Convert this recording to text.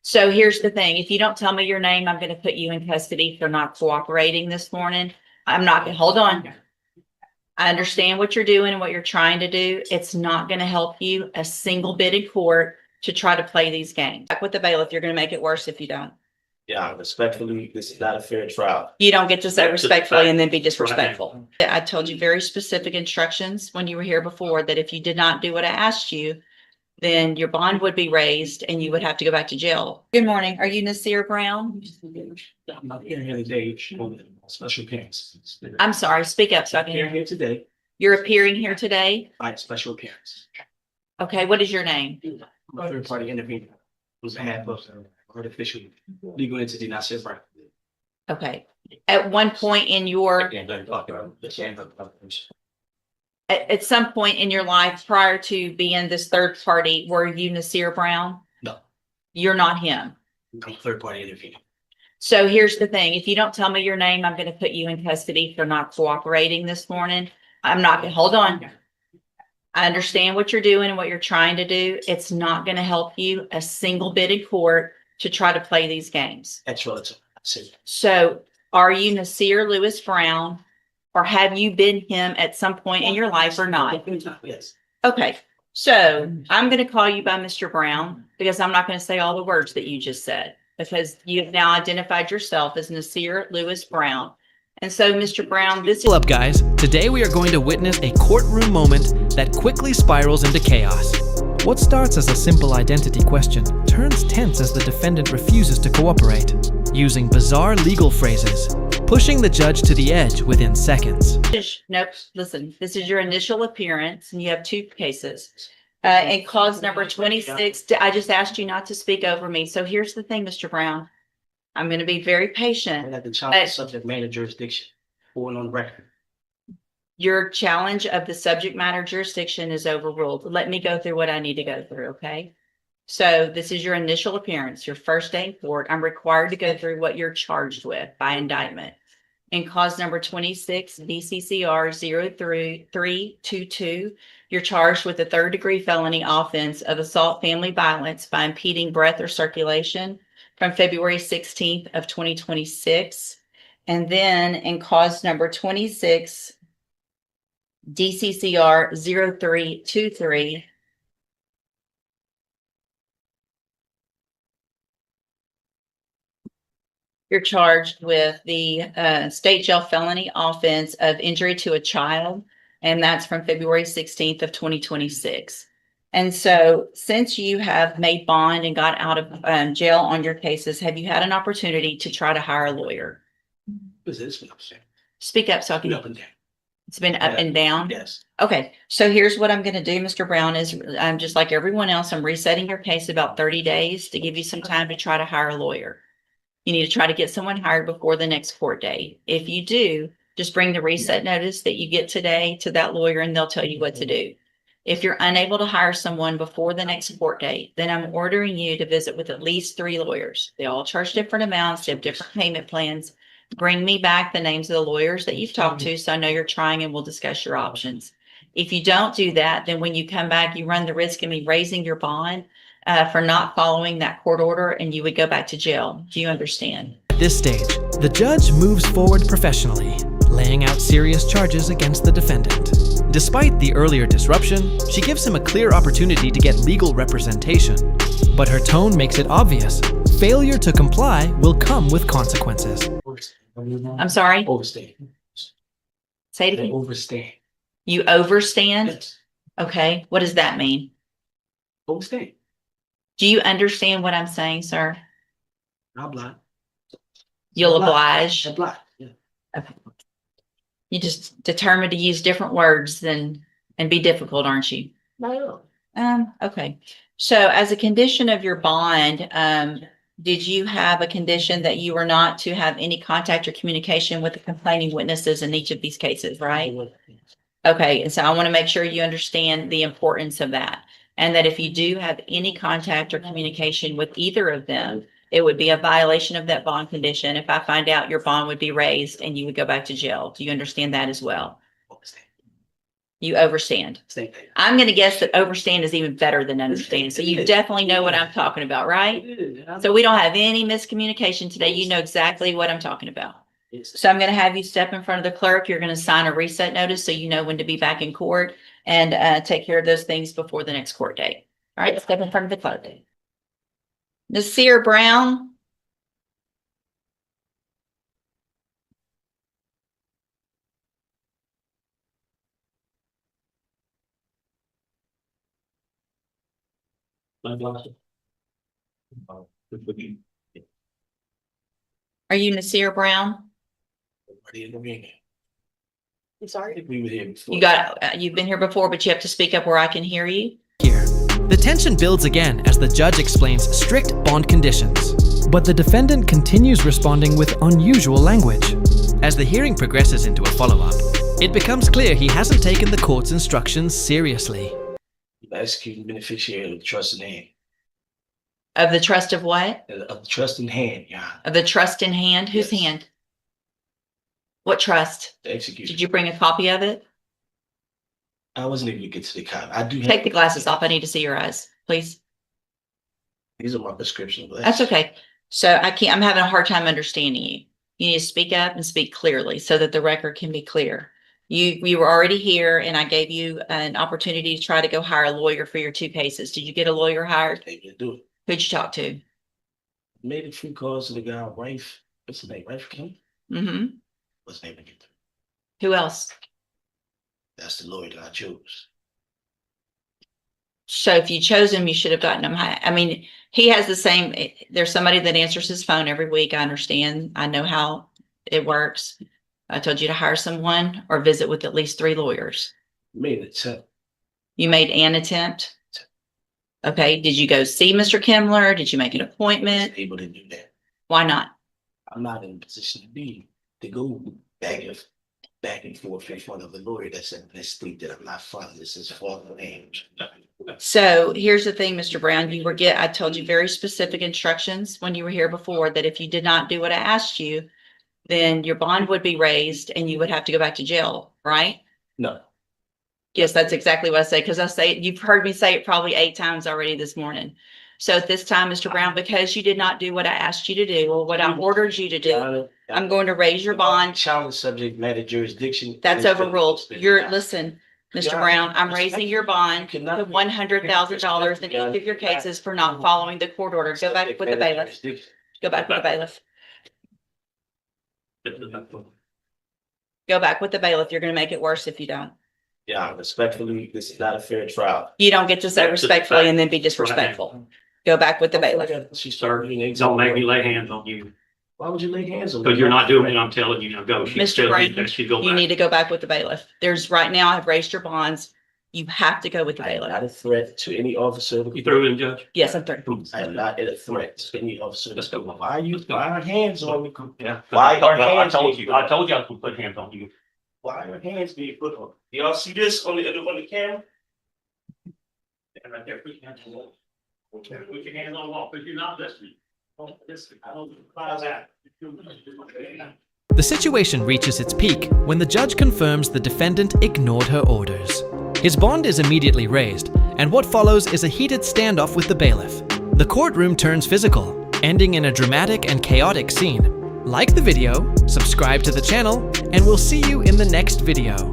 So here's the thing. If you don't tell me your name, I'm going to put you in custody for not cooperating this morning. I'm not going to hold on. I understand what you're doing and what you're trying to do. It's not going to help you a single bit in court to try to play these games. Back with the bailiff, you're going to make it worse if you don't. Yeah, respectfully, this is not a fair trial. You don't get to say respectfully and then be disrespectful. I told you very specific instructions when you were here before that if you did not do what I asked you, then your bond would be raised and you would have to go back to jail. Good morning. Are you Nasir Brown? I'm not here today on special appearance. I'm sorry, speak up so I can Here hear you. today You're appearing here today? by special appearance. Okay, what is your name? I'm a third party intervener on behalf of artificial legal entity Nasir Brown. Okay. At one point in your, at some point in your life prior to being this third party, were you Nasir Brown? No. You're not him. I'm a third party intervener. So here's the thing. If you don't tell me your name, I'm going to put you in custody for not cooperating this morning. I'm not going to hold on. I understand what you're doing and what you're trying to do. It's not going to help you a single bit in court to try to play these games. That's relative. So are you Nasir Lewis Brown, or have you been him at some point in your life or not? Yes. Okay. So I'm going to call you by Mr. Brown because I'm not going to say all the words that you just said because you have now identified yourself as Nasir Lewis Brown. And so, Mr. Brown, this is... What's up, guys? Today we are going to witness a courtroom moment that quickly spirals into chaos. What starts as a simple identity question turns tense as the defendant refuses to cooperate, using bizarre legal phrases, pushing the judge to the edge within seconds. Nope, listen, this is your initial appearance and you have two cases. And cause number 26, I just asked you not to speak over me. So here's the thing, Mr. Brown. I'm going to be very patient. And at the child subject matter jurisdiction, going on record. Your challenge of the subject matter jurisdiction is overruled. Let me go through what I need to go through, okay? So this is your initial appearance, your first day in court. I'm required to go through what you're charged with by indictment. In cause number 26, DCCR 0322, you're charged with a third-degree felony offense of assault family violence by impeding breath or circulation from February 16th of 2026. And then in cause number 26, DCCR 0323, you're charged with the state jail felony offense of injury to a child, and that's from February 16th of 2026. And so since you have made bond and got out of jail on your cases, have you had an opportunity to try to hire a lawyer? Speak up so I can... Up and down. It's been up and down? Yes. Okay, so here's what I'm going to do, Mr. Brown, is I'm just like everyone else. I'm resetting your case about 30 days to give you some time to try to hire a lawyer. You need to try to get someone hired before the next court date. If you do, just bring the reset notice that you get today to that lawyer and they'll tell you what to do. If you're unable to hire someone before the next court date, then I'm ordering you to visit with at least 3 lawyers. They all charge different amounts, they have different payment plans. Bring me back the names of the lawyers that you've talked to so I know you're trying and we'll discuss your options. If you don't do that, then when you come back, you run the risk of me raising your bond for not following that court order and you would go back to jail. Do you understand? At this stage, the judge moves forward professionally, laying out serious charges against the defendant. Despite the earlier disruption, she gives him a clear opportunity to get legal representation. But her tone makes it obvious. Failure to comply will come with consequences. I'm sorry? Overstay. Say it again. Overstay. You overstand? Yes. Okay. What does that mean? Overstay. Do you understand what I'm saying, sir? I'll blind. You'll oblige. I'll blind. Yeah. Okay. You just determined to use different words and be difficult, aren't you? No. Okay. So as a condition of your bond, did you have a condition that you were not to have any contact or communication with the complaining witnesses in each of these cases, right? Okay. And so I want to make sure you understand the importance of that. And that if you do have any contact or communication with either of them, it would be a violation of that bond condition. If I find out, your bond would be raised and you would go back to jail. Do you understand that as well? You overstand. Same thing. I'm gonna guess that overstand is even better than understand. So you definitely know what I'm talking about, right? So we don't have any miscommunication today. You know exactly what I'm talking about. So I'm gonna have you step in front of the clerk. You're gonna sign a reset notice so you know when to be back in court and take care of those things before the next court date. All right, step in front of the clerk. Nasir Brown. Are you Nasir Brown? I'm sorry. We were here before. You've been here before, but you have to speak up where I can hear you. Here, the tension builds again as the judge explains strict bond conditions. But the defendant continues responding with unusual language. As the hearing progresses into a follow-up, it becomes clear he hasn't taken the court's instructions seriously. Executing beneficiary of the trust in hand. Of the trust of what? Of the trust in hand, yeah. Of the trust in hand? Whose Yes. hand? What trust? The execution. Did you bring a copy of it? I wasn't able to get to the copy. I do have. Take the glasses off. I need to see your eyes, please. These are my prescription glasses. That's okay. So I'm having a hard time understanding you. You need to speak up and speak clearly so that the record can be clear. You were already here and I gave you an opportunity to try to go hire a lawyer for your 2 cases. Did you get a lawyer hired? Able to do it. Who'd you talk to? Made a few calls to the guy, Rafe. What's his name? Rafe King? Mm-hmm. Wasn't able to get through. Who else? That's the lawyer that I chose. So if you chose him, you should have gotten him. I mean, he has the same, there's somebody that answers his phone every week. I understand. I know how it works. I told you to hire someone or visit with at least 3 lawyers. Made an attempt. You made an attempt? Okay. Did you go see Mr. Kimler? Did you make an appointment? Wasn't able to do that. Why not? I'm not in a position to go back and forth in front of a lawyer that's in this state that I'm not from. This is foreign language. So here's the thing, Mr. Brown, I told you very specific instructions when you were here before that if you did not do what I asked you, then your bond would be raised and you would have to go back to jail, right? No. Yes, that's exactly what I say, because you've heard me say it probably 8 times already this morning. So at this time, Mr. Brown, because you did not do what I asked you to do or what I ordered you to do, I'm going to raise your bond. Challenge subject matter jurisdiction. That's overruled. Listen, Mr. Brown, I'm raising your bond to $100,000 in each of your cases for not following the court order. Go back with the bailiff. Go back with the bailiff. Go back with the bailiff. You're going to make it worse if you don't. Yeah, respectfully, this is not a fair trial. You don't get to say respectfully and then be disrespectful. Go back with the bailiff. She started. Don't make me lay hands on you, Why would you lay hands on me? because you're not doing what I'm telling you. Now go. Mr. Brown, you need to go back with the bailiff. Right now, I've raised your bonds. You have to go with the I am bailiff. not a threat to any officer. You through in, Judge? Yes, I'm through. I am not a threat to any officer. Let's go. Why are hands on me? Yeah. Why are I hands told being you, put I told you I was gonna put hands on you. Why are hands being put on? Y'all see this on the camera? And right there, put your hands on the wall. Okay, put your hands on the wall, because you're not listening. Don't listen. I don't apply that. The situation reaches its peak when the judge confirms the defendant ignored her orders. His bond is immediately raised, and what follows is a heated standoff with the bailiff. The courtroom turns physical, ending in a dramatic and chaotic scene. Like the video, subscribe to the channel, and we'll see you in the next video.